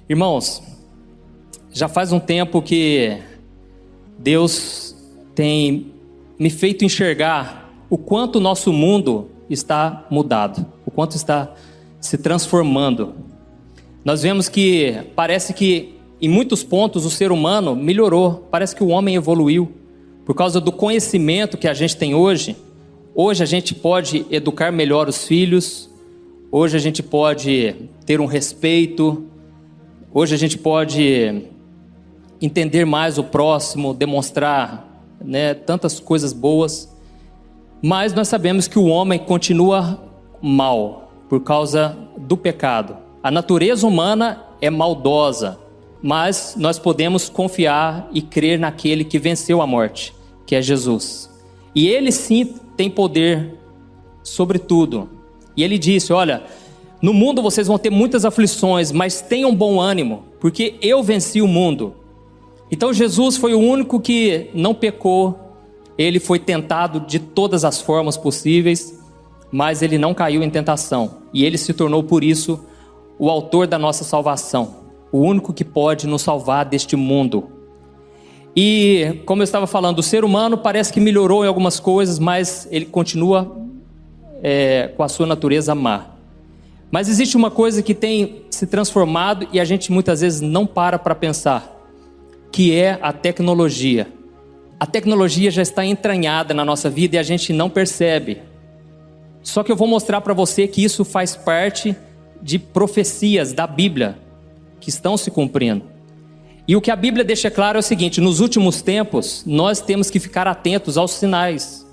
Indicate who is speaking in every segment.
Speaker 1: Irmãos, já faz um tempo que Deus tem me feito enxergar o quanto o nosso mundo está mudado, o quanto está se transformando. Nós vemos que parece que em muitos pontos o ser humano melhorou, parece que o homem evoluiu. Por causa do conhecimento que a gente tem hoje a gente pode educar melhor os filhos, hoje a gente pode ter um respeito, hoje a gente pode entender mais o próximo, demonstrar, tantas coisas boas. Mas nós sabemos que o homem continua mal por causa do pecado. A natureza humana é maldosa, mas nós podemos confiar e crer naquele que venceu a morte, que é Jesus. E ele sim tem poder sobre tudo. E ele disse: olha, no mundo vocês vão ter muitas aflições, mas tenham bom ânimo, porque eu venci o mundo. Então Jesus foi o único que não pecou. Ele foi tentado de todas as formas possíveis, mas ele não caiu em tentação. E ele se tornou, por isso, o autor da nossa salvação, o único que pode nos salvar deste mundo. E, como eu estava falando, o ser humano parece que melhorou em algumas coisas, mas ele continua com a sua natureza má. Mas existe uma coisa que tem se transformado e a gente muitas vezes não para pensar, que é a tecnologia. A tecnologia já está entranhada na nossa vida e a gente não percebe. Só que eu vou mostrar para você que isso faz parte de profecias da Bíblia que estão se cumprindo. E o que a Bíblia deixa claro é o seguinte: nos últimos tempos, nós temos que ficar atentos aos sinais,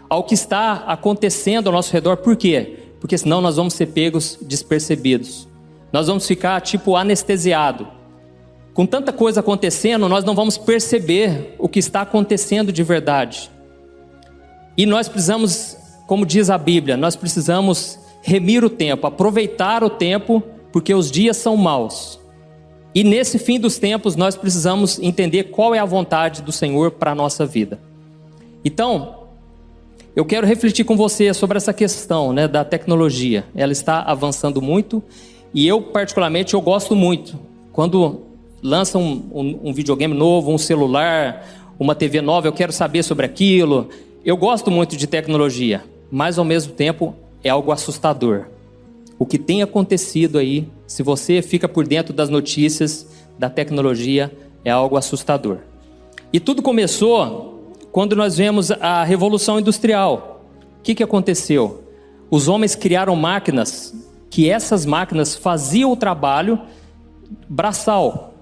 Speaker 1: ao que está acontecendo ao nosso redor. Por quê? Porque senão nós vamos ser pegos despercebidos. Nós vamos ficar anestesiados. Com tanta coisa acontecendo, nós não vamos perceber o que está acontecendo de verdade. E nós precisamos, como diz a Bíblia, nós precisamos remir o tempo, aproveitar o tempo, porque os dias são maus. E nesse fim dos tempos nós precisamos entender qual é a vontade do Senhor para a nossa vida. Então, eu quero refletir com você sobre essa questão da tecnologia. Ela está avançando muito e eu particularmente gosto muito. Quando lança um videogame novo, um celular, uma TV nova, eu quero saber sobre aquilo. Eu gosto muito de tecnologia, mas ao mesmo tempo é algo assustador. O que tem acontecido aí, se você fica por dentro das notícias da tecnologia, é algo assustador. E tudo começou quando nós vemos a Revolução Industrial. O que aconteceu? Os homens criaram máquinas, que essas máquinas faziam o trabalho braçal.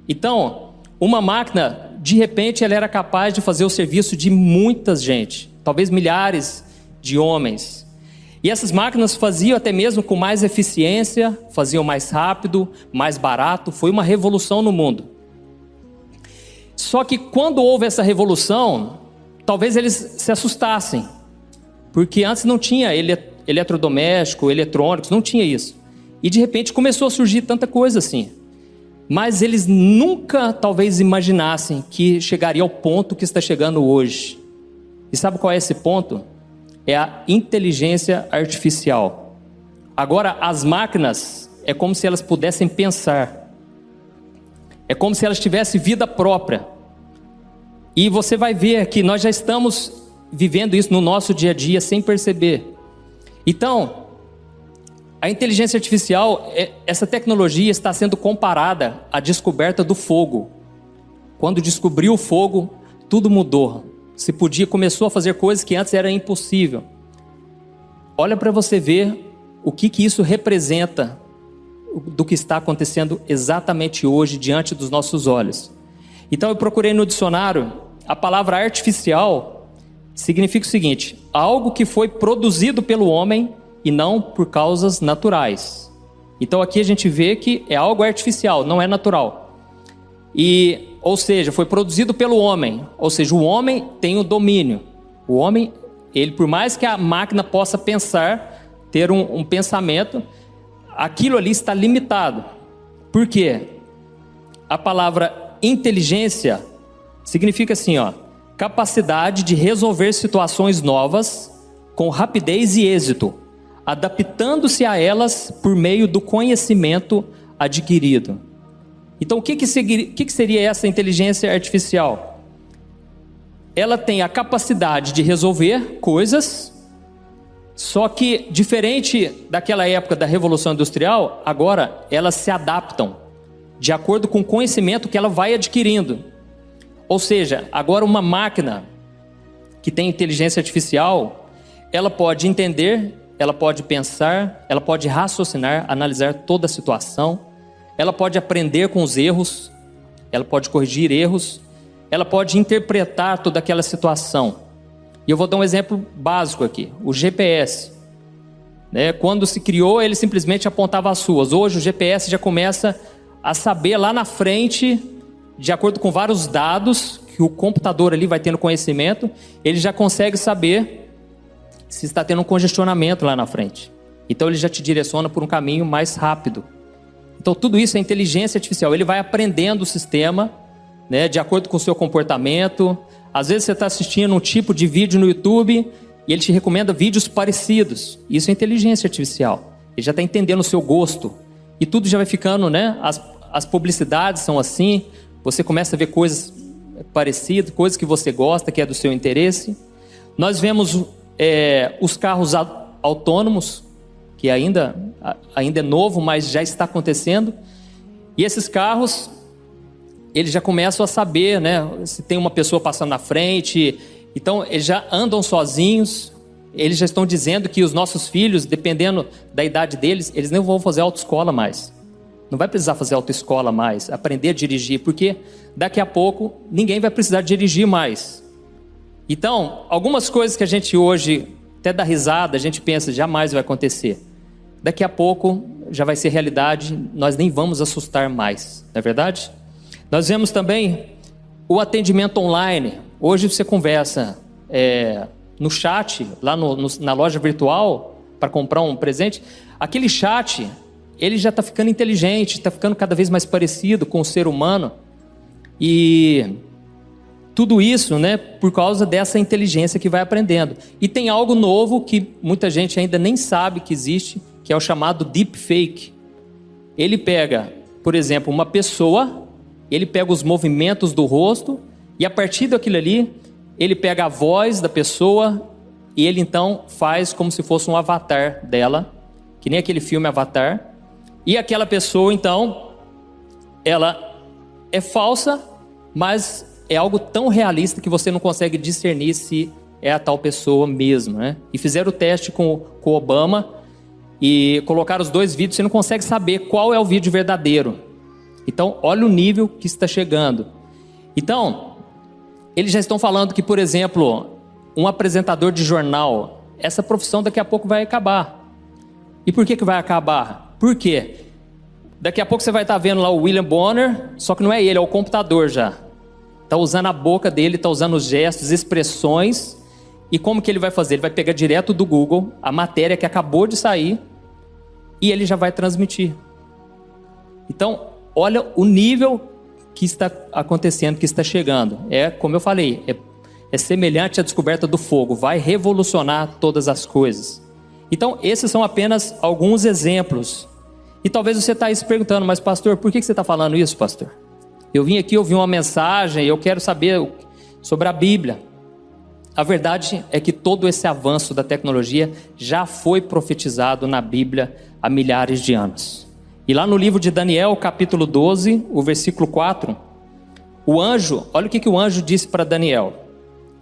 Speaker 1: Então, uma máquina, de repente, ela era capaz de fazer o serviço de muita gente, talvez milhares de homens. E essas máquinas faziam até mesmo com mais eficiência, faziam mais rápido, mais barato. Foi uma revolução no mundo. Só que quando houve essa revolução, talvez eles se assustassem, porque antes não tinha eletrodoméstico, eletrônicos, não tinha isso. E de repente começou a surgir tanta coisa assim. Mas eles nunca talvez imaginassem que chegaria ao ponto que está chegando hoje. E sabe qual é esse ponto? É a inteligência artificial. Agora, as máquinas é como se elas pudessem pensar. É como se elas tivessem vida própria. E você vai ver que nós já estamos vivendo isso no nosso dia a dia sem perceber. Então, a inteligência artificial, essa tecnologia está sendo comparada à descoberta do fogo. Quando descobriu o fogo, tudo mudou. Começou a fazer coisas que antes era impossível. Olha para você ver o que isso representa do que está acontecendo exatamente hoje diante dos nossos olhos. Então eu procurei no dicionário, a palavra artificial significa o seguinte: algo que foi produzido pelo homem e não por causas naturais. Então aqui a gente vê que é algo artificial, não é natural. Ou seja, foi produzido pelo homem. Ou seja, o homem tem o domínio. O homem, ele, por mais que a máquina possa pensar, ter um pensamento, aquilo ali está limitado. Por quê? A palavra inteligência significa assim, capacidade de resolver situações novas com rapidez e êxito, adaptando-se a elas por meio do conhecimento adquirido. Então, o que seria essa inteligência artificial? Ela tem a capacidade de resolver coisas, só que, diferente daquela época da Revolução Industrial, agora elas se adaptam de acordo com o conhecimento que ela vai adquirindo. Ou seja, agora uma máquina que tem inteligência artificial, ela pode entender, ela pode pensar, ela pode raciocinar, analisar toda a situação, ela pode aprender com os erros, ela pode corrigir erros, ela pode interpretar toda aquela situação. E eu vou dar um exemplo básico aqui, o GPS. Quando se criou, ele simplesmente apontava as ruas. Hoje o GPS já começa a saber lá na frente, de acordo com vários dados que o computador ali vai tendo conhecimento, ele já consegue saber se está tendo um congestionamento lá na frente. Então ele já te direciona por um caminho mais rápido. Então tudo isso é inteligência artificial. Ele vai aprendendo o sistema, de acordo com o seu comportamento. Às vezes você está assistindo um tipo de vídeo no YouTube e ele te recomenda vídeos parecidos. Isso é inteligência artificial. Ele já está entendendo o seu gosto. E tudo já vai ficando, as publicidades são assim. Você começa a ver coisas parecidas, coisas que você gosta, que é do seu interesse. Nós vemos os carros autônomos, que ainda é novo, mas já está acontecendo. E esses carros, eles já começam a saber, se tem uma pessoa passando na frente. Então, eles já andam sozinhos. Eles já estão dizendo que os nossos filhos, dependendo da idade deles, eles não vão fazer autoescola mais. Não vai precisar fazer autoescola mais, aprender a dirigir, porque daqui a pouco ninguém vai precisar dirigir mais. Então, algumas coisas que a gente hoje até dá risada, a gente pensa, jamais vai acontecer. Daqui a pouco já vai ser realidade, nós nem vamos assustar mais, não é verdade? Nós vemos também o atendimento online. Hoje você conversa no chat, lá na loja virtual, para comprar um presente. Aquele chat, ele já está ficando inteligente, está ficando cada vez mais parecido com o ser humano. E tudo isso, por causa dessa inteligência que vai aprendendo. E tem algo novo que muita gente ainda nem sabe que existe, que é o chamado deepfake. Ele pega, por exemplo, uma pessoa, ele pega os movimentos do rosto, e a partir daquilo ali, ele pega a voz da pessoa, e ele então faz como se fosse um avatar dela, que nem aquele filme Avatar. E aquela pessoa, então, ela é falsa, mas é algo tão realista que você não consegue discernir se é a tal pessoa mesmo, E fizeram o teste com o Obama e colocaram os dois vídeos, você não consegue saber qual é o vídeo verdadeiro. Então, olha o nível que está chegando. Então, eles já estão falando que, por exemplo, um apresentador de jornal, essa profissão daqui a pouco vai acabar. E por que vai acabar? Por quê? Daqui a pouco você vai estar vendo lá o William Bonner, só que não é ele, é o computador já. Está usando a boca dele, está usando os gestos, expressões. E como que ele vai fazer? Ele vai pegar direto do Google a matéria que acabou de sair e ele já vai transmitir. Então, olha o nível que está acontecendo, que está chegando. Como eu falei, é semelhante à descoberta do fogo, vai revolucionar todas as coisas. Então, esses são apenas alguns exemplos. E talvez você está aí se perguntando, mas pastor, por que você está falando isso, pastor? Eu vim aqui ouvir uma mensagem, eu quero saber sobre a Bíblia. A verdade é que todo esse avanço da tecnologia já foi profetizado na Bíblia há milhares de anos. E lá no livro de Daniel, capítulo 12, o versículo 4, o anjo, olha o que o anjo disse para Daniel.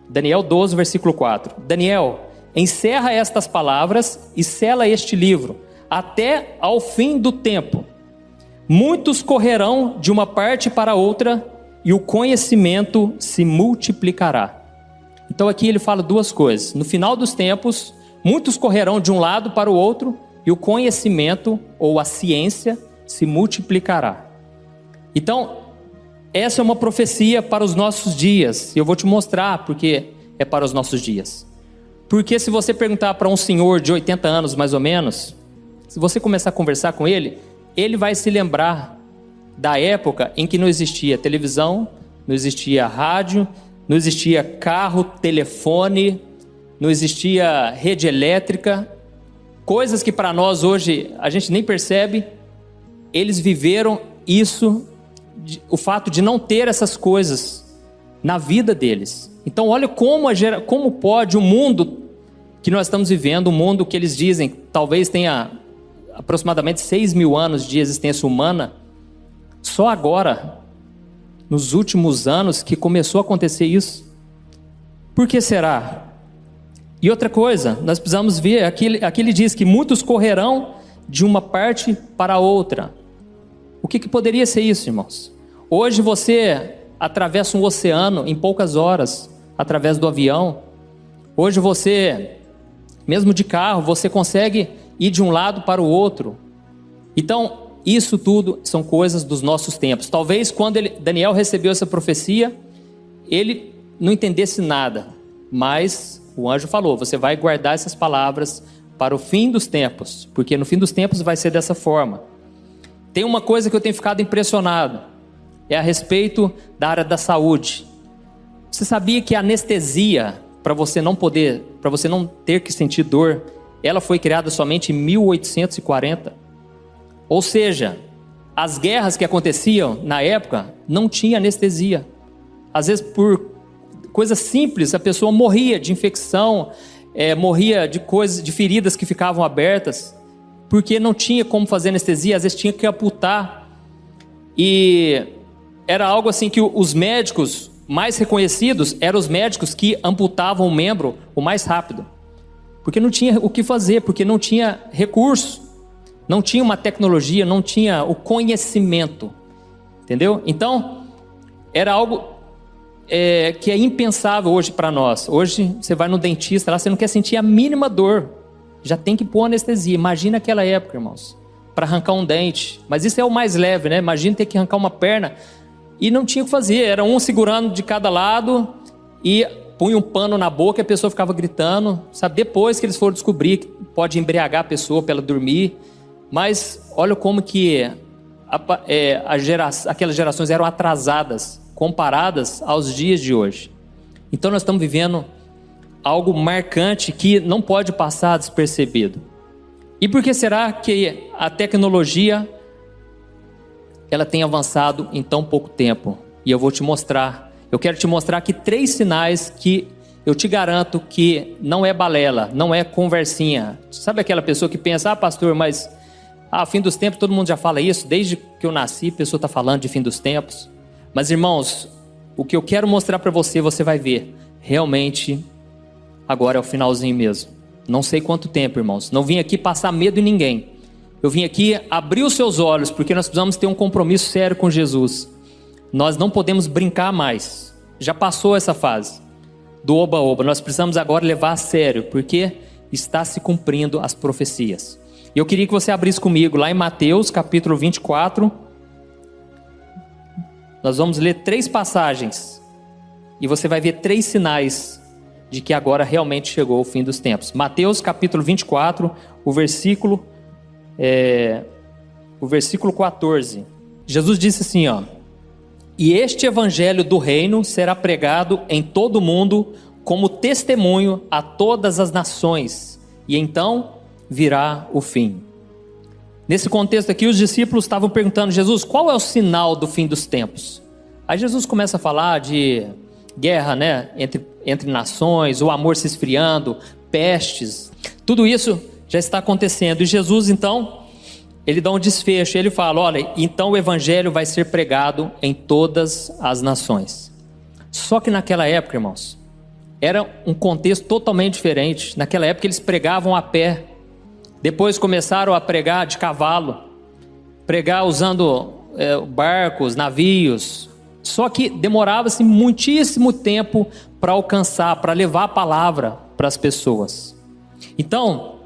Speaker 1: Daniel 12, versículo 4. Daniel, encerra estas palavras e sela este livro, até ao fim do tempo. Muitos correrão de uma parte para outra e o conhecimento se multiplicará. Então aqui ele fala duas coisas. No final dos tempos, muitos correrão de um lado para o outro e o conhecimento ou a ciência se multiplicará. Então, essa é uma profecia para os nossos dias. E eu vou te mostrar porque é para os nossos dias. Porque se você perguntar para um senhor de 80 anos mais ou menos, se você começar a conversar com ele, ele vai se lembrar da época em que não existia televisão, não existia rádio, não existia carro, telefone, não existia rede elétrica, coisas que para nós hoje a gente nem percebe. Eles viveram isso o fato de não ter essas coisas na vida deles. Então olha como pode o mundo que nós estamos vivendo, um mundo que eles dizem talvez tenha aproximadamente 6.000 anos de existência humana, só agora, nos últimos anos, que começou a acontecer isso. Por que será? E outra coisa, nós precisamos ver, aqui ele diz que muitos correrão de uma parte para a outra. O que poderia ser isso, irmãos? Hoje você atravessa um oceano em poucas horas, através do avião. Hoje você, mesmo de carro, você consegue ir de um lado para o outro. Então, isso tudo são coisas dos nossos tempos. Talvez quando Daniel recebeu essa profecia, ele não entendesse nada, mas o anjo falou, você vai guardar essas palavras para o fim dos tempos, porque no fim dos tempos vai ser dessa forma. Tem uma coisa que eu tenho ficado impressionado, é a respeito da área da saúde. Você sabia que a anestesia, para você não ter que sentir dor, ela foi criada somente em 1840? Ou seja, as guerras que aconteciam na época não tinha anestesia. Às vezes por coisas simples a pessoa morria de infecção, morria de feridas que ficavam abertas, porque não tinha como fazer anestesia, às vezes tinha que amputar. E era algo assim que os médicos mais reconhecidos eram os médicos que amputavam o membro o mais rápido, porque não tinha o que fazer, porque não tinha recurso. Não tinha uma tecnologia, não tinha o conhecimento, entendeu? Então, era algo que é impensável hoje para nós. Hoje, você vai no dentista, lá você não quer sentir a mínima dor, já tem que pôr anestesia. Imagina aquela época, irmãos, para arrancar um dente. Mas isso é o mais leve, né? Imagina ter que arrancar uma perna e não tinha o que fazer. Era um segurando de cada lado e punha um pano na boca e a pessoa ficava gritando, sabe? Depois que eles foram descobrir que pode embriagar a pessoa para ela dormir. Mas olha como que aquelas gerações eram atrasadas comparadas aos dias de hoje. Então nós estamos vivendo algo marcante que não pode passar despercebido. E por que será que a tecnologia ela tem avançado em tão pouco tempo? E eu vou te mostrar. Eu quero te mostrar aqui 3 sinais que eu te garanto que não é balela, não é conversinha. Sabe aquela pessoa que pensa, pastor, mas fim dos tempos, todo mundo já fala isso, desde que eu nasci, a pessoa está falando de fim dos tempos. Mas irmãos, o que eu quero mostrar para você, você vai ver, realmente, agora é o finalzinho mesmo. Não sei quanto tempo, irmãos, não vim aqui passar medo em ninguém. Eu vim aqui abrir os seus olhos, porque nós precisamos ter um compromisso sério com Jesus. Nós não podemos brincar mais, já passou essa fase do oba-oba, nós precisamos agora levar a sério, porque está se cumprindo as profecias. E eu queria que você abrisse comigo lá em Mateus capítulo 24. Nós vamos ler 3 passagens e você vai ver 3 sinais de que agora realmente chegou o fim dos tempos. Mateus capítulo 24, o versículo 14. Jesus disse assim, e este evangelho do reino será pregado em todo o mundo como testemunho a todas as nações, e então virá o fim. Nesse contexto aqui, os discípulos estavam perguntando, Jesus, qual é o sinal do fim dos tempos? Aí Jesus começa a falar de guerra, né, entre nações, o amor se esfriando, pestes, tudo isso já está acontecendo. E Jesus, então, ele dá um desfecho, ele fala, olha, então o evangelho vai ser pregado em todas as nações. Só que naquela época, irmãos, era um contexto totalmente diferente. Naquela época eles pregavam a pé, depois começaram a pregar de cavalo, pregar usando barcos, navios. Só que demorava-se muitíssimo tempo para alcançar, para levar a palavra para as pessoas. Então,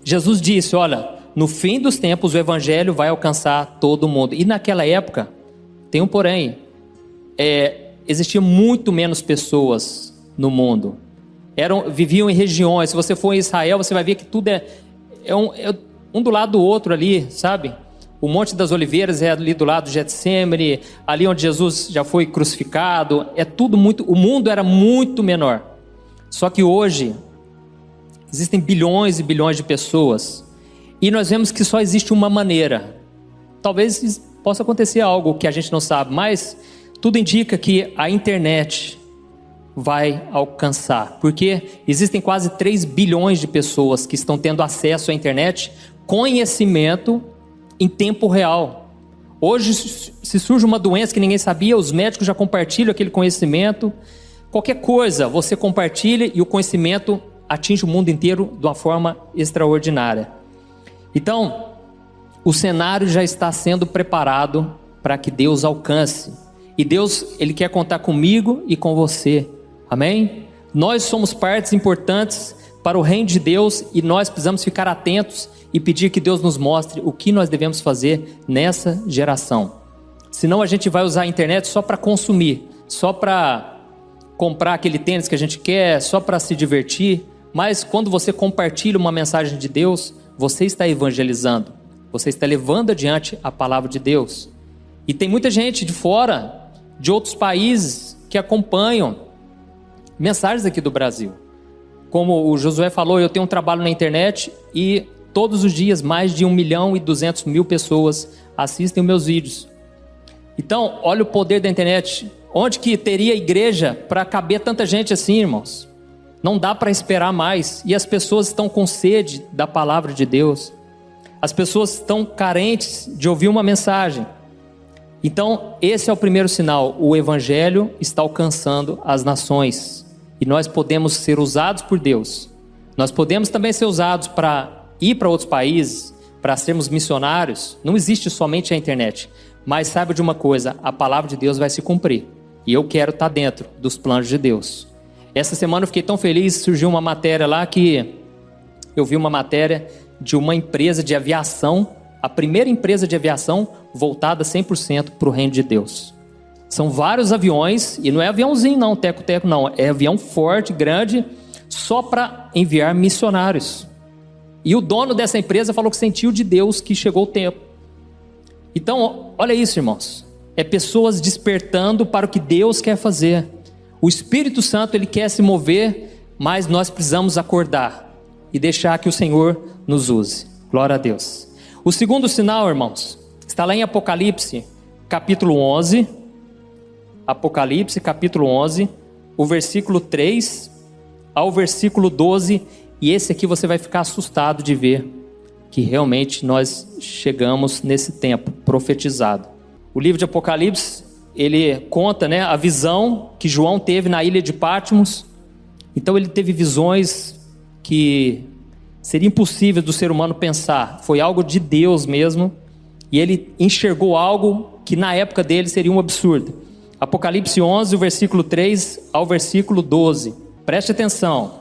Speaker 1: Jesus disse, olha, no fim dos tempos o evangelho vai alcançar todo mundo. E naquela época, tem um porém, existia muito menos pessoas no mundo. Viviam em regiões. Se você for em Israel, você vai ver que tudo é um do lado do outro ali, sabe? O Monte das Oliveiras é ali do lado do Getsemane, ali onde Jesus já foi crucificado. O mundo era muito menor. Só que hoje existem bilhões e bilhões de pessoas, e nós vemos que só existe uma maneira. Talvez possa acontecer algo que a gente não sabe, mas tudo indica que a internet vai alcançar, porque existem quase 3 bilhões de pessoas que estão tendo acesso à internet, conhecimento em tempo real. Hoje, se surge uma doença que ninguém sabia, os médicos já compartilham aquele conhecimento. Qualquer coisa, você compartilha e o conhecimento atinge o mundo inteiro de uma forma extraordinária. Então, o cenário já está sendo preparado para que Deus alcance. E Deus, Ele quer contar comigo e com você. Amém? Nós somos partes importantes para o reino de Deus e nós precisamos ficar atentos e pedir que Deus nos mostre o que nós devemos fazer nessa geração. Senão a gente vai usar a internet só para consumir, só para comprar aquele tênis que a gente quer, só para se divertir. Mas quando você compartilha uma mensagem de Deus, você está evangelizando, você está levando adiante a palavra de Deus. E tem muita gente de fora, de outros países, que acompanham mensagens aqui do Brasil. Como o Josué falou, eu tenho um trabalho na internet e todos os dias mais de 1.200.000 pessoas assistem os meus vídeos. Então, olha o poder da internet. Onde que teria igreja para caber tanta gente assim, irmãos? Não dá para esperar mais. E as pessoas estão com sede da palavra de Deus. As pessoas estão carentes de ouvir uma mensagem. Então, esse é o primeiro sinal. O evangelho está alcançando as nações. E nós podemos ser usados por Deus. Nós podemos também ser usados para ir para outros países, para sermos missionários. Não existe somente a internet. Mas saiba de uma coisa, a palavra de Deus vai se cumprir. E eu quero estar dentro dos planos de Deus. Essa semana eu fiquei tão feliz, surgiu uma matéria lá que eu vi uma matéria de uma empresa de aviação, a primeira empresa de aviação voltada 100% para o reino de Deus. São vários aviões, e não é aviãozinho não, teco-teco não, é avião forte, grande, só para enviar missionários. E o dono dessa empresa falou que sentiu de Deus que chegou o tempo. Então, olha isso, irmãos. É pessoas despertando para o que Deus quer fazer. O Espírito Santo, Ele quer se mover, mas nós precisamos acordar e deixar que o Senhor nos use. Glória a Deus. O segundo sinal, irmãos, está lá em Apocalipse, capítulo 11. Apocalipse, capítulo 11, o versículo 3 ao versículo 12. E esse aqui você vai ficar assustado de ver que realmente nós chegamos nesse tempo profetizado. O livro de Apocalipse, ele conta, a visão que João teve na ilha de Patmos. Então ele teve visões que seria impossível do ser humano pensar. Foi algo de Deus mesmo. E ele enxergou algo que na época dele seria um absurdo. Apocalipse 11, o versículo 3 ao versículo 12. Preste atenção.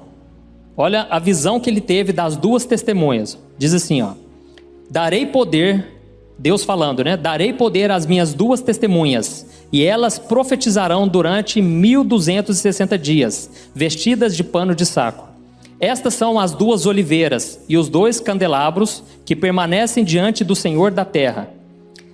Speaker 1: Olha a visão que ele teve das duas testemunhas. Diz assim, darei poder, Deus falando, darei poder às minhas duas testemunhas, e elas profetizarão durante 1260 dias, vestidas de pano de saco. Estas são as duas oliveiras e os dois candelabros que permanecem diante do Senhor da terra.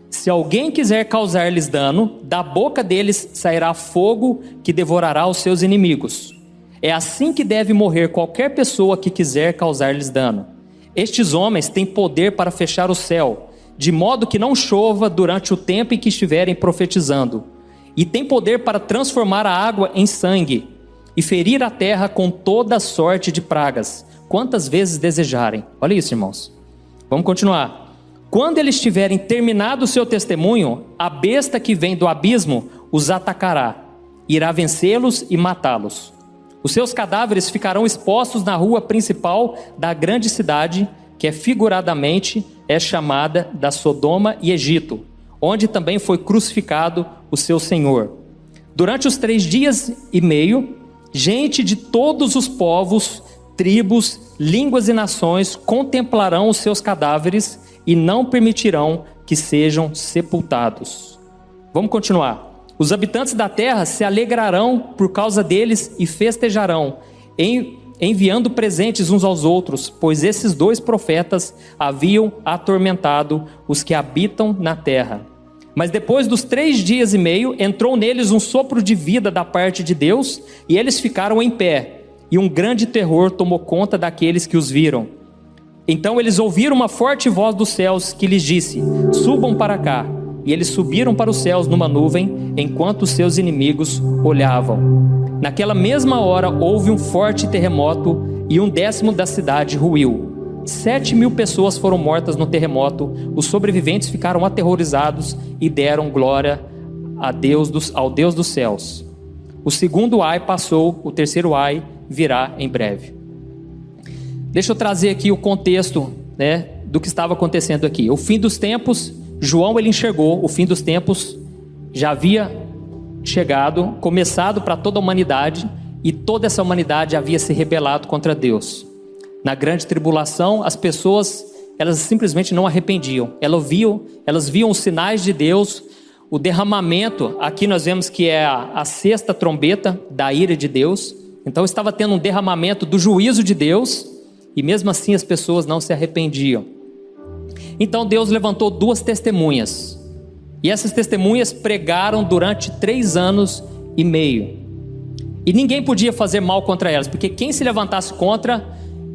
Speaker 1: Se alguém quiser causar-lhes dano, da boca deles sairá fogo que devorará os seus inimigos. É assim que deve morrer qualquer pessoa que quiser causar-lhes dano. Estes homens têm poder para fechar o céu, de modo que não chova durante o tempo em que estiverem profetizando. E têm poder para transformar a água em sangue e ferir a terra com toda sorte de pragas, quantas vezes desejarem. Olha isso, irmãos. Vamos continuar. Quando eles tiverem terminado o seu testemunho, a besta que vem do abismo os atacará, irá vencê-los e matá-los. Os seus cadáveres ficarão expostos na rua principal da grande cidade, que figuradamente é chamada da Sodoma e Egito, onde também foi crucificado o seu Senhor. Durante os 3 dias e meio, gente de todos os povos, tribos, línguas e nações contemplarão os seus cadáveres e não permitirão que sejam sepultados. Vamos continuar. Os habitantes da terra se alegrarão por causa deles e festejarão, enviando presentes uns aos outros, pois esses 2 profetas haviam atormentado os que habitam na terra. Mas depois dos 3 dias e meio, entrou neles um sopro de vida da parte de Deus, e eles ficaram em pé, e um grande terror tomou conta daqueles que os viram. Então eles ouviram uma forte voz dos céus que lhes disse: subam para cá. e eles subiram para os céus numa nuvem, enquanto os seus inimigos olhavam. Naquela mesma hora houve um forte terremoto e 1/10 da cidade ruiu. 7.000 pessoas foram mortas no terremoto. Os sobreviventes ficaram aterrorizados e deram glória ao Deus dos céus. O segundo ai passou, o terceiro ai virá em breve. Deixa eu trazer aqui o contexto, do que estava acontecendo aqui. O fim dos tempos, João ele enxergou, o fim dos tempos já havia chegado, começado para toda a humanidade, e toda essa humanidade havia se rebelado contra Deus. Na grande tribulação, as pessoas, elas simplesmente não arrependiam. Elas viam os sinais de Deus, o derramamento. Aqui nós vemos que é a sexta trombeta da ira de Deus. Então estava tendo um derramamento do juízo de Deus, e mesmo assim as pessoas não se arrependiam. Então Deus levantou 2 testemunhas, e essas testemunhas pregaram durante 3 anos e meio, e ninguém podia fazer mal contra elas, porque quem se levantasse contra,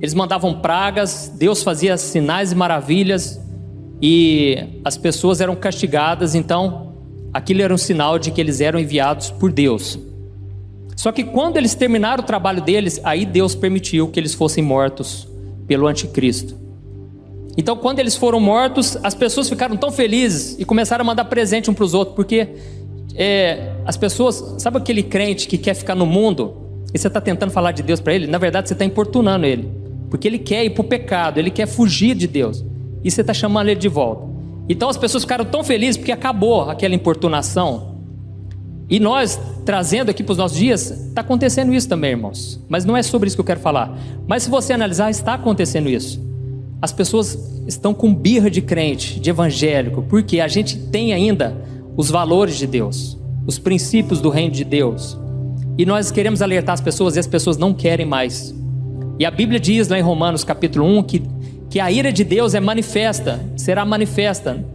Speaker 1: eles mandavam pragas, Deus fazia sinais e maravilhas, e as pessoas eram castigadas. Então aquilo era um sinal de que eles eram enviados por Deus. Só que quando eles terminaram o trabalho deles, aí Deus permitiu que eles fossem mortos pelo anticristo. Então quando eles foram mortos, as pessoas ficaram tão felizes e começaram a mandar presente um para os outros, porque as pessoas, sabe aquele crente que quer ficar no mundo, e você está tentando falar de Deus para ele? Na verdade você está importunando ele, porque ele quer ir para o pecado, ele quer fugir de Deus, e você está chamando ele de volta. Então as pessoas ficaram tão felizes porque acabou aquela importunação. E nós, trazendo aqui para os nossos dias, está acontecendo isso também, irmãos. Mas não é sobre isso que eu quero falar. Mas se você analisar, está acontecendo isso. As pessoas estão com birra de crente, de evangélico, porque a gente tem ainda os valores de Deus, os princípios do reino de Deus. E nós queremos alertar as pessoas, e as pessoas não querem mais. E a Bíblia diz lá em Romanos capítulo 1, que a ira de Deus será manifesta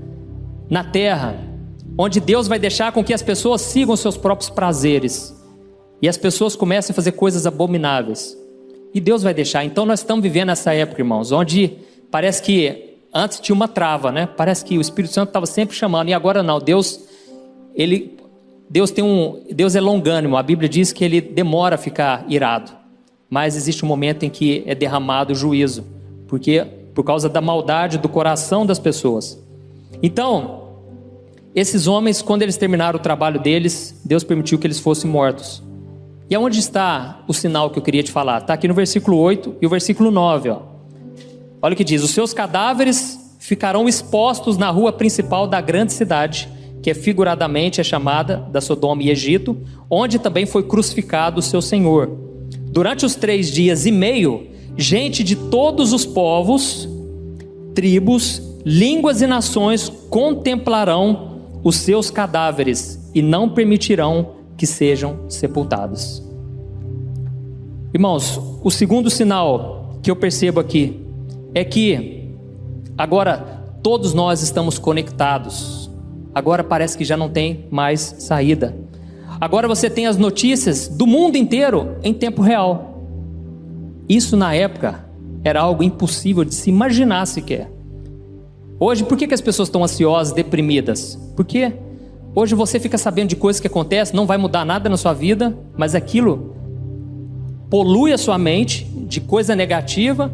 Speaker 1: na terra, onde Deus vai deixar com que as pessoas sigam seus próprios prazeres, e as pessoas comecem a fazer coisas abomináveis, e Deus vai deixar. Então nós estamos vivendo essa época, irmãos, onde parece que antes tinha uma trava, Parece que o Espírito Santo estava sempre chamando, e agora não. Deus é longânimo. A Bíblia diz que ele demora a ficar irado, mas existe um momento em que é derramado o juízo, porque por causa da maldade do coração das pessoas. Então esses homens, quando eles terminaram o trabalho deles, Deus permitiu que eles fossem mortos. E aonde está o sinal que eu queria te falar? Está aqui no versículo 8 e o versículo 9. Olha o que diz: os seus cadáveres ficarão expostos na rua principal da grande cidade, que figuradamente é chamada da Sodoma e Egito, onde também foi crucificado o seu Senhor. Durante os 3 dias e meio, gente de todos os povos, tribos, línguas e nações contemplarão os seus cadáveres e não permitirão que sejam sepultados. Irmãos, o segundo sinal que eu percebo aqui é que agora todos nós estamos conectados. Agora parece que já não tem mais saída. Agora você tem as notícias do mundo inteiro em tempo real. Isso na época era algo impossível de se imaginar sequer. Hoje, por que as pessoas estão ansiosas, deprimidas? Porque hoje você fica sabendo de coisas que acontecem, não vai mudar nada na sua vida, mas aquilo polui a sua mente de coisa negativa,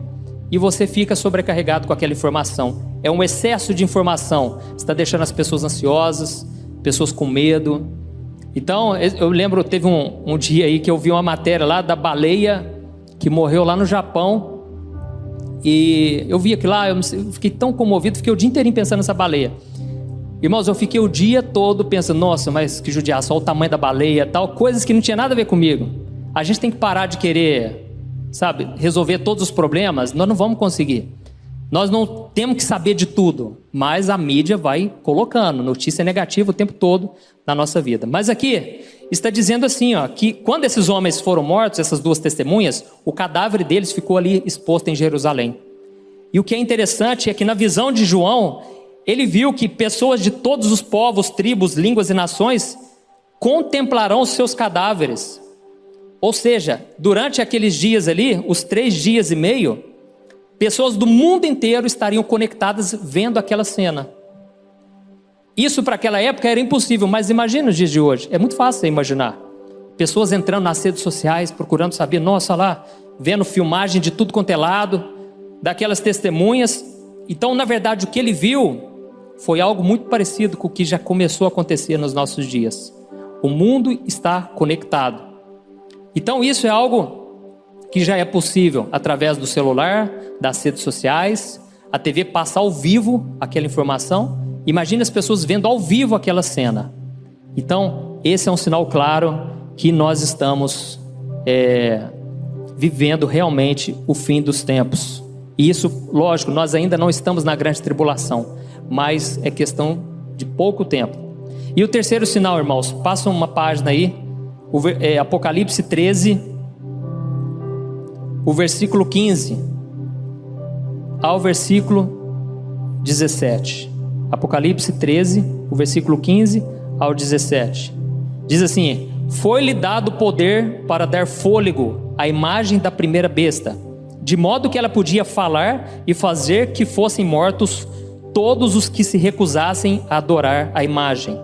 Speaker 1: e você fica sobrecarregado com aquela informação. É um excesso de informação, está deixando as pessoas ansiosas, pessoas com medo. Então eu lembro, teve um dia aí que eu vi uma matéria lá da baleia que morreu lá no Japão, e eu vi aquilo lá, eu fiquei tão comovido, fiquei o dia inteirinho pensando nessa baleia. Irmãos, eu fiquei o dia todo pensando, nossa, mas que judiação, olha o tamanho da baleia, tal, coisas que não tinha nada a ver comigo. A gente tem que parar de querer, resolver todos os problemas. Nós não vamos conseguir. Nós não temos que saber de tudo, mas a mídia vai colocando notícia negativa o tempo todo na nossa vida. Mas aqui está dizendo assim, que quando esses homens foram mortos, essas 2 testemunhas, o cadáver deles ficou ali exposto em Jerusalém. E o que é interessante é que na visão de João, ele viu que pessoas de todos os povos, tribos, línguas e nações contemplarão os seus cadáveres. Ou seja, durante aqueles dias ali, os 3 dias e meio, pessoas do mundo inteiro estariam conectadas vendo aquela cena. Isso para aquela época era impossível, mas imagina os dias de hoje. É muito fácil você imaginar. Pessoas entrando nas redes sociais, procurando saber, nossa lá, vendo filmagem de tudo quanto é lado, daquelas testemunhas. Então, na verdade, o que ele viu foi algo muito parecido com o que já começou a acontecer nos nossos dias. O mundo está conectado. Então, isso é algo que já é possível através do celular, das redes sociais, a TV passa ao vivo aquela informação. Imagine as pessoas vendo ao vivo aquela cena. Então, esse é um sinal claro que nós estamos vivendo realmente o fim dos tempos. E isso, lógico, nós ainda não estamos na grande tribulação, mas é questão de pouco tempo. E o terceiro sinal, irmãos, passa uma página aí, Apocalipse 13, o versículo 15 ao versículo 17. Apocalipse 13, o versículo 15 ao 17. Diz assim: foi-lhe dado poder para dar fôlego à imagem da primeira besta, de modo que ela podia falar e fazer que fossem mortos todos os que se recusassem a adorar a imagem.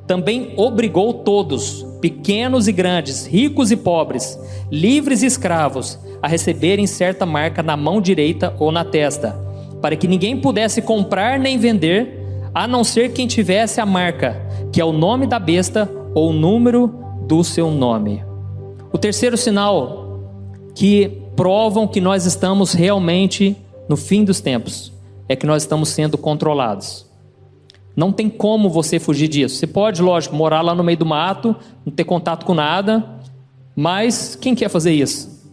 Speaker 1: Também obrigou todos, pequenos e grandes, ricos e pobres, livres e escravos, a receberem certa marca na mão direita ou na testa, para que ninguém pudesse comprar nem vender, a não ser quem tivesse a marca, que é o nome da besta ou o número do seu nome. O terceiro sinal que provam que nós estamos realmente no fim dos tempos é que nós estamos sendo controlados. Não tem como você fugir disso. Você pode, lógico, morar lá no meio do mato, não ter contato com nada, mas quem quer fazer isso?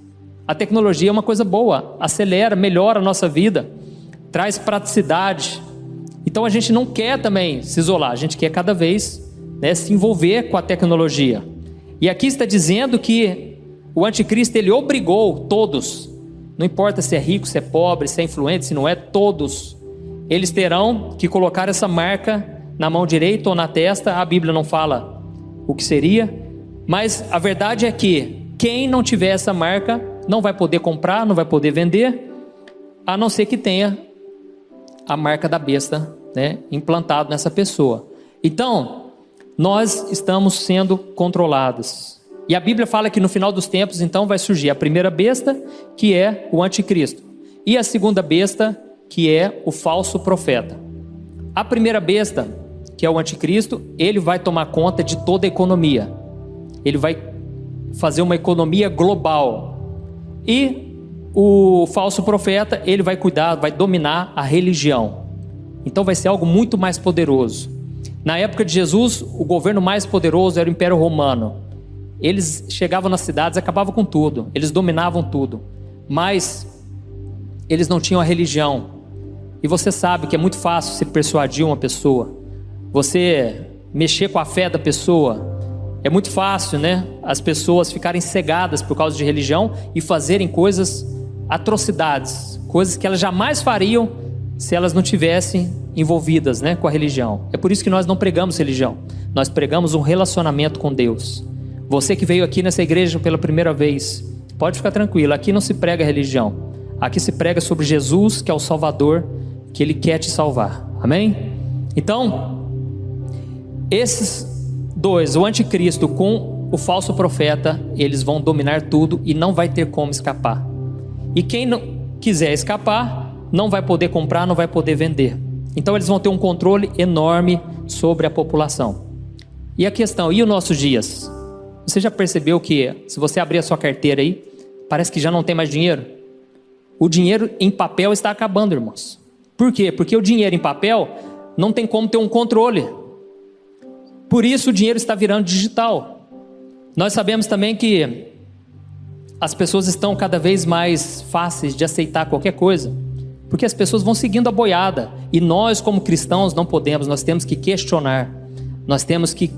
Speaker 1: A tecnologia é uma coisa boa, acelera, melhora a nossa vida, traz praticidade. Então a gente não quer também se isolar, a gente quer cada vez se envolver com a tecnologia. E aqui está dizendo que o anticristo, ele obrigou todos, não importa se é rico, se é pobre, se é influente, se não é, todos, eles terão que colocar essa marca na mão direita ou na testa. A Bíblia não fala o que seria, mas a verdade é que quem não tiver essa marca não vai poder comprar, não vai poder vender, a não ser que tenha a marca da besta, implantado nessa pessoa. Então, nós estamos sendo controlados. E a Bíblia fala que no final dos tempos, então, vai surgir a primeira besta, que é o anticristo, e a segunda besta, que é o falso profeta. A primeira besta, que é o anticristo, ele vai tomar conta de toda a economia. Ele vai fazer uma economia global. E o falso profeta, ele vai cuidar, vai dominar a religião. Então vai ser algo muito mais poderoso. Na época de Jesus, o governo mais poderoso era o Império Romano. Eles chegavam nas cidades, acabavam com tudo, eles dominavam tudo, mas eles não tinham a religião. E você sabe que é muito fácil você persuadir uma pessoa, você mexer com a fé da pessoa. É muito fácil, as pessoas ficarem cegadas por causa de religião e fazerem coisas, atrocidades, coisas que elas jamais fariam se elas não tivessem envolvidas, com a religião. É por isso que nós não pregamos religião, nós pregamos um relacionamento com Deus. Você que veio aqui nessa igreja pela primeira vez, pode ficar tranquilo, aqui não se prega religião, aqui se prega sobre Jesus, que é o Salvador, que Ele quer te salvar, amém? Então, esses dois, o anticristo com o falso profeta, eles vão dominar tudo e não vai ter como escapar. E quem não quiser escapar, não vai poder comprar, não vai poder vender. Então eles vão ter um controle enorme sobre a população. E a questão, e os nossos dias? Você já percebeu que se você abrir a sua carteira aí, parece que já não tem mais dinheiro? O dinheiro em papel está acabando, irmãos. Por quê? Porque o dinheiro em papel não tem como ter um controle. Por isso o dinheiro está virando digital. Nós sabemos também que as pessoas estão cada vez mais fáceis de aceitar qualquer coisa, porque as pessoas vão seguindo a boiada. E nós, como cristãos, não podemos, nós temos que questionar, nós temos que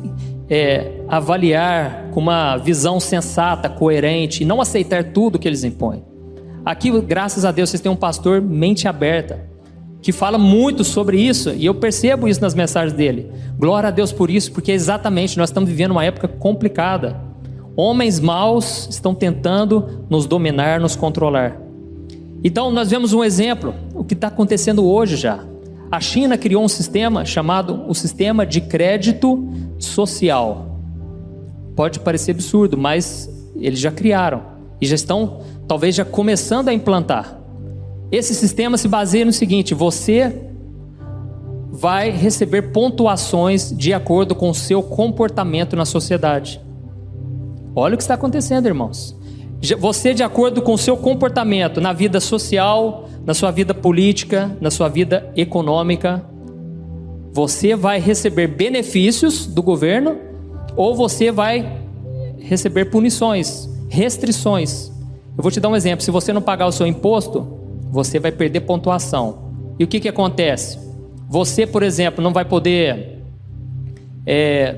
Speaker 1: avaliar com uma visão sensata, coerente, e não aceitar tudo que eles impõem. Aqui, graças a Deus, vocês têm um pastor mente aberta, que fala muito sobre isso, e eu percebo isso nas mensagens dele. Glória a Deus por isso, porque exatamente nós estamos vivendo uma época complicada. Homens maus estão tentando nos dominar, nos controlar. Então nós vemos um exemplo, o que está acontecendo hoje já. A China criou um sistema chamado o sistema de crédito social. Pode parecer absurdo, mas eles já criaram e já estão, talvez, já começando a implantar. Esse sistema se baseia no seguinte: você vai receber pontuações de acordo com o seu comportamento na sociedade. Olha o que está acontecendo, irmãos. Você, de acordo com o seu comportamento na vida social, na sua vida política, na sua vida econômica, você vai receber benefícios do governo ou você vai receber punições, restrições. Eu vou te dar um exemplo: se você não pagar o seu imposto, você vai perder pontuação. E o que acontece? Você, por exemplo, não vai poder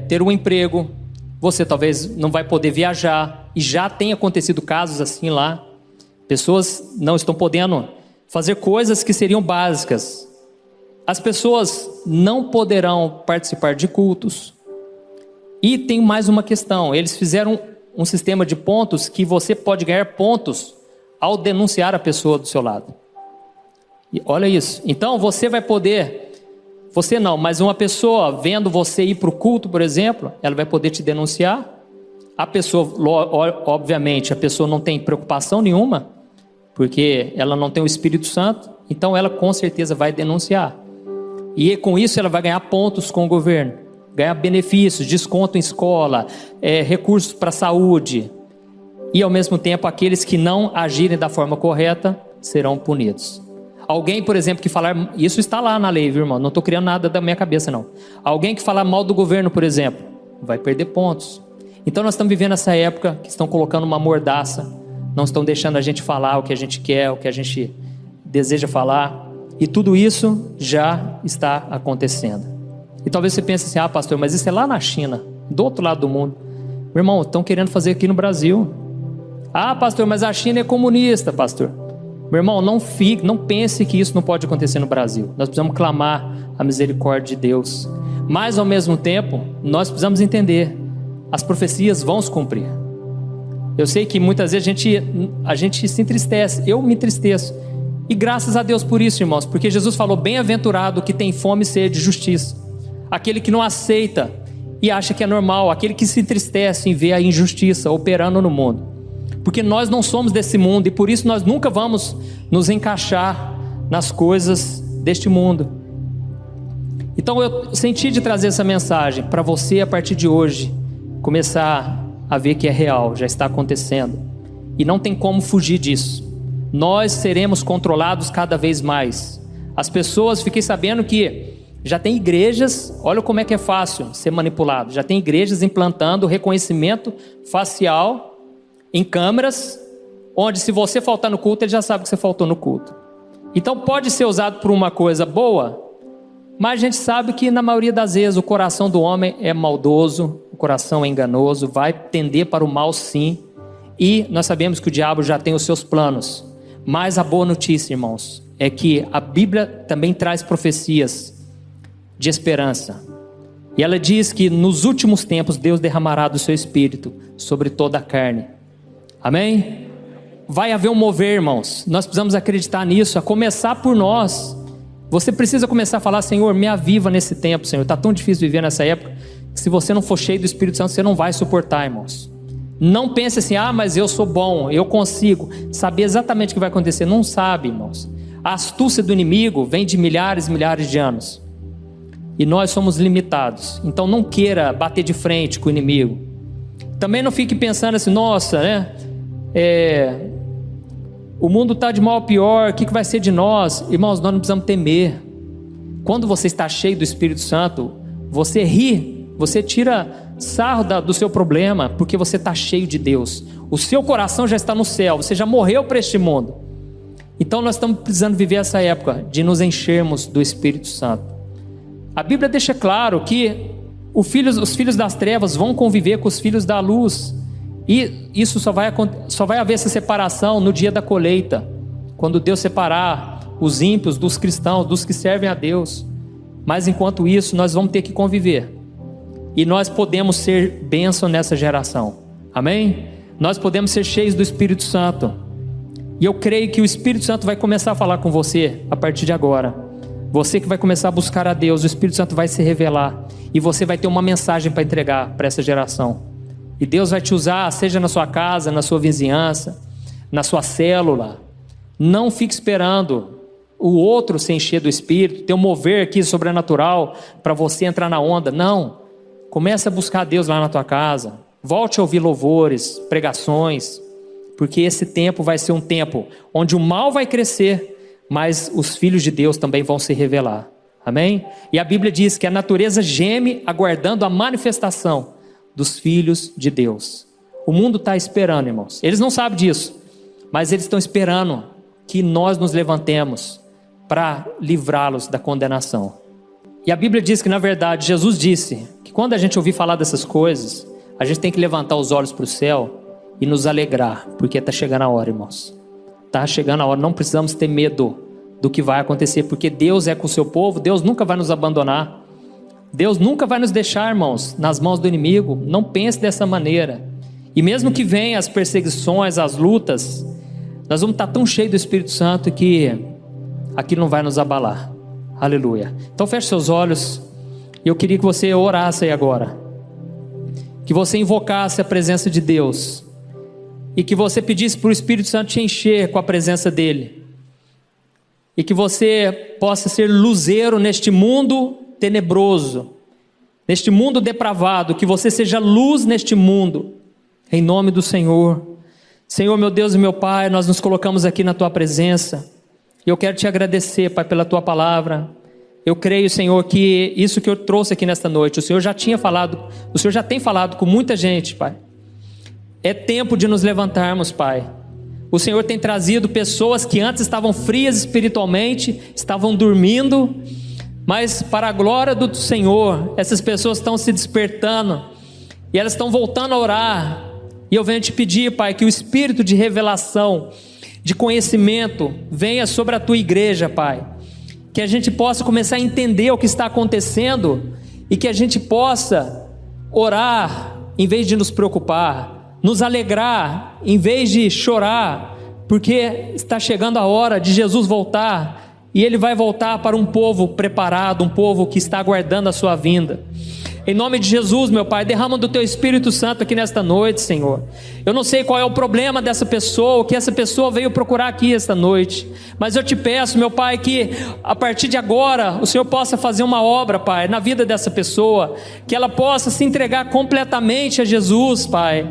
Speaker 1: ter um emprego, você talvez não vai poder viajar, e já tem acontecido casos assim lá. Pessoas não estão podendo fazer coisas que seriam básicas. As pessoas não poderão participar de cultos. E tem mais uma questão: eles fizeram um sistema de pontos que você pode ganhar pontos ao denunciar a pessoa do seu lado. E olha isso. Então você vai poder, você não, mas uma pessoa vendo você ir para o culto, por exemplo, ela vai poder te denunciar. A pessoa, obviamente, a pessoa não tem preocupação nenhuma, porque ela não tem o Espírito Santo, então ela com certeza vai denunciar. E com isso ela vai ganhar pontos com o governo, ganhar benefícios, desconto em escola, recursos para a saúde. E ao mesmo tempo, aqueles que não agirem da forma correta serão punidos. Alguém, por exemplo, que falar, isso está lá na lei, viu, irmão? Não estou criando nada da minha cabeça, não. Alguém que falar mal do governo, por exemplo, vai perder pontos. Então nós estamos vivendo essa época que estão colocando uma mordaça, não estão deixando a gente falar o que a gente quer, o que a gente deseja falar, e tudo isso já está acontecendo. E talvez você pense assim: ah, pastor, mas isso é lá na China, do outro lado do mundo. Meu irmão, estão querendo fazer aqui no Brasil. Ah, pastor, mas a China é comunista, pastor. Meu irmão, não pense que isso não pode acontecer no Brasil. Nós precisamos clamar a misericórdia de Deus. Mas ao mesmo tempo, nós precisamos entender: as profecias vão se cumprir. Eu sei que muitas vezes a gente se entristece, eu me entristeço. E graças a Deus por isso, irmãos, porque Jesus falou: bem-aventurado que tem fome e sede de justiça. Aquele que não aceita e acha que é normal, aquele que se entristece em ver a injustiça operando no mundo. Porque nós não somos desse mundo e por isso nós nunca vamos nos encaixar nas coisas deste mundo. Então eu senti de trazer essa mensagem para você a partir de hoje começar a ver que é real, já está acontecendo. E não tem como fugir disso. Nós seremos controlados cada vez mais. As pessoas, fiquei sabendo que já tem igrejas, olha como é que é fácil ser manipulado. Já tem igrejas implantando reconhecimento facial em câmeras, onde se você faltar no culto, ele já sabe que você faltou no culto. Então pode ser usado por uma coisa boa, mas a gente sabe que na maioria das vezes o coração do homem é maldoso, o coração é enganoso, vai tender para o mal sim, e nós sabemos que o diabo já tem os seus planos. Mas a boa notícia, irmãos, é que a Bíblia também traz profecias de esperança. E ela diz que nos últimos tempos Deus derramará do seu Espírito sobre toda a carne. Amém? Vai haver um mover, irmãos. Nós precisamos acreditar nisso, a começar por nós. Você precisa começar a falar: Senhor, me aviva nesse tempo, Senhor. Está tão difícil viver nessa época, que se você não for cheio do Espírito Santo, você não vai suportar, irmãos. Não pense assim: ah, mas eu sou bom, eu consigo. Saber exatamente o que vai acontecer. Não sabe, irmãos. A astúcia do inimigo vem de milhares e milhares de anos. E nós somos limitados. Então não queira bater de frente com o inimigo. Também não fique pensando assim: nossa, né? O mundo está de mal a pior, o que vai ser de nós? Irmãos, nós não precisamos temer. Quando você está cheio do Espírito Santo, você ri, você tira sarro do seu problema, porque você está cheio de Deus. O seu coração já está no céu, você já morreu para este mundo. Então nós estamos precisando viver essa época de nos enchermos do Espírito Santo. A Bíblia deixa claro que os filhos das trevas vão conviver com os filhos da luz. E isso só vai haver essa separação no dia da colheita, quando Deus separar os ímpios dos cristãos, dos que servem a Deus. Mas enquanto isso, nós vamos ter que conviver. E nós podemos ser bênção nessa geração. Amém? Nós podemos ser cheios do Espírito Santo. E eu creio que o Espírito Santo vai começar a falar com você a partir de agora. Você que vai começar a buscar a Deus, o Espírito Santo vai se revelar. E você vai ter uma mensagem para entregar para essa geração. E Deus vai te usar, seja na sua casa, na sua vizinhança, na sua célula. Não fique esperando o outro se encher do Espírito, ter um mover aqui sobrenatural para você entrar na onda. Não. Comece a buscar a Deus lá na tua casa. Volte a ouvir louvores, pregações, porque esse tempo vai ser um tempo onde o mal vai crescer, mas os filhos de Deus também vão se revelar. Amém? E a Bíblia diz que a natureza geme aguardando a manifestação dos filhos de Deus. O mundo está esperando, irmãos. Eles não sabem disso, mas eles estão esperando que nós nos levantemos para livrá-los da condenação. E a Bíblia diz que, na verdade, Jesus disse que quando a gente ouvir falar dessas coisas, a gente tem que levantar os olhos para o céu e nos alegrar, porque está chegando a hora, irmãos. Está chegando a hora, não precisamos ter medo do que vai acontecer, porque Deus é com o seu povo, Deus nunca vai nos abandonar. Deus nunca vai nos deixar, irmãos, nas mãos do inimigo. Não pense dessa maneira. E mesmo que venham as perseguições, as lutas, nós vamos estar tão cheios do Espírito Santo que aquilo não vai nos abalar. Aleluia. Então feche seus olhos. Eu queria que você orasse aí agora, que você invocasse a presença de Deus e que você pedisse para o Espírito Santo te encher com a presença dele, e que você possa ser luzeiro neste mundo tenebroso, neste mundo depravado, que você seja luz neste mundo, em nome do Senhor. Senhor, meu Deus e meu Pai, nós nos colocamos aqui na Tua presença, e eu quero Te agradecer, Pai, pela Tua palavra. Eu creio, Senhor, que isso que eu trouxe aqui nesta noite, o Senhor já tinha falado, o Senhor já tem falado com muita gente, Pai. É tempo de nos levantarmos, Pai. O Senhor tem trazido pessoas que antes estavam frias espiritualmente, estavam dormindo, mas para a glória do Senhor, essas pessoas estão se despertando, e elas estão voltando a orar. E eu venho te pedir, Pai, que o espírito de revelação, de conhecimento, venha sobre a Tua igreja, Pai. Que a gente possa começar a entender o que está acontecendo, e que a gente possa orar, em vez de nos preocupar, nos alegrar, em vez de chorar, porque está chegando a hora de Jesus voltar, e Ele vai voltar para um povo preparado, um povo que está aguardando a sua vinda. Em nome de Jesus, meu Pai, derrama do Teu Espírito Santo aqui nesta noite, Senhor. Eu não sei qual é o problema dessa pessoa, o que essa pessoa veio procurar aqui esta noite, mas eu Te peço, meu Pai, que a partir de agora o Senhor possa fazer uma obra, Pai, na vida dessa pessoa, que ela possa se entregar completamente a Jesus, Pai.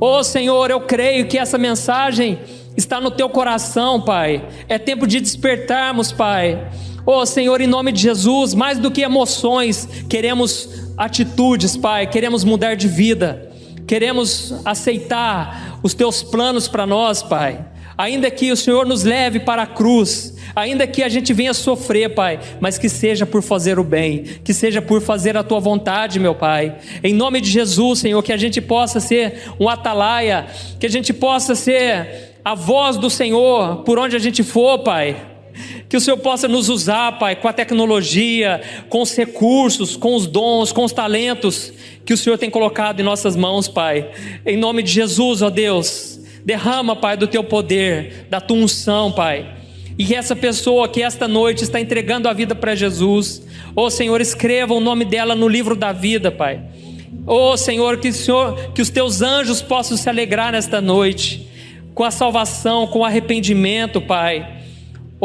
Speaker 1: Oh Senhor, eu creio que essa mensagem está no Teu coração, Pai. É tempo de despertarmos, Pai. Oh Senhor, em nome de Jesus, mais do que emoções, queremos atitudes, Pai. Queremos mudar de vida, queremos aceitar os Teus planos para nós, Pai. Ainda que o Senhor nos leve para a cruz, ainda que a gente venha sofrer, Pai, mas que seja por fazer o bem, que seja por fazer a Tua vontade, meu Pai. Em nome de Jesus, Senhor, que a gente possa ser um atalaia, que a gente possa ser a voz do Senhor por onde a gente for, Pai. Que o Senhor possa nos usar, Pai, com a tecnologia, com os recursos, com os dons, com os talentos que o Senhor tem colocado em nossas mãos, Pai. Em nome de Jesus, ó Deus, derrama, Pai, do Teu poder, da Tua unção, Pai. E que essa pessoa que esta noite está entregando a vida para Jesus, ó Senhor, escreva o nome dela no livro da vida, Pai. Ó Senhor, que os Teus anjos possam se alegrar nesta noite, com a salvação, com o arrependimento, Pai.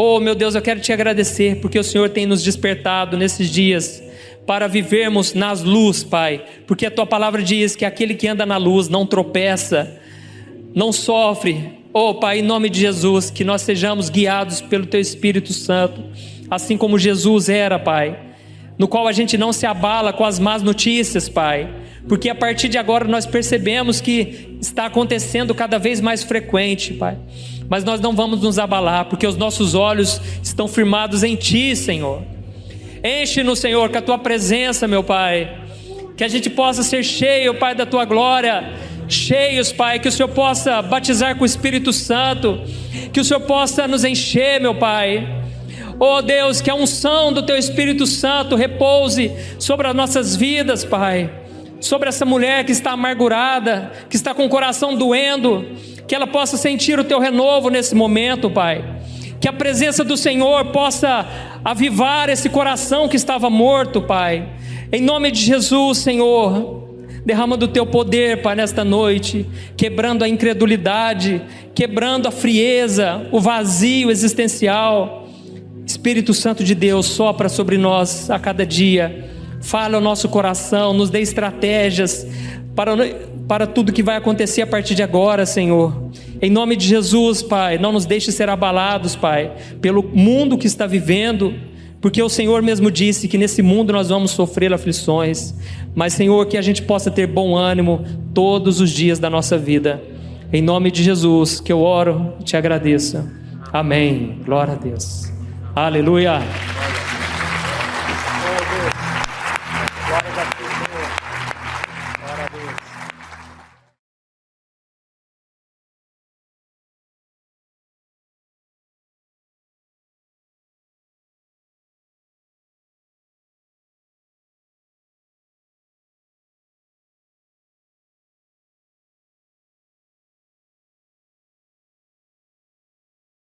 Speaker 1: Oh meu Deus, eu quero Te agradecer, porque o Senhor tem nos despertado nesses dias, para vivermos nas luz, Pai, porque a Tua palavra diz que aquele que anda na luz não tropeça, não sofre. Oh Pai, em nome de Jesus, que nós sejamos guiados pelo Teu Espírito Santo, assim como Jesus era, Pai, no qual a gente não se abala com as más notícias, Pai, porque a partir de agora nós percebemos que está acontecendo cada vez mais frequente, Pai. Mas nós não vamos nos abalar, porque os nossos olhos estão firmados em Ti, Senhor. Enche-nos, Senhor, com a Tua presença, meu Pai. Que a gente possa ser cheio, Pai, da Tua glória. Cheios, Pai, que o Senhor possa batizar com o Espírito Santo. Que o Senhor possa nos encher, meu Pai. Oh Deus, que a unção do Teu Espírito Santo repouse sobre as nossas vidas, Pai. Sobre essa mulher que está amargurada, que está com o coração doendo, que ela possa sentir o Teu renovo nesse momento, Pai. Que a presença do Senhor possa avivar esse coração que estava morto, Pai. Em nome de Jesus, Senhor, derrama do Teu poder, Pai, nesta noite, quebrando a incredulidade, quebrando a frieza, o vazio existencial. Espírito Santo de Deus, sopra sobre nós a cada dia, fala ao nosso coração, nos dê estratégias para tudo que vai acontecer a partir de agora, Senhor. Em nome de Jesus, Pai, não nos deixe ser abalados, Pai, pelo mundo que está vivendo, porque o Senhor mesmo disse que nesse mundo nós vamos sofrer aflições, mas, Senhor, que a gente possa ter bom ânimo todos os dias da nossa vida. Em nome de Jesus que eu oro e te agradeço. Amém. Glória a Deus. Aleluia.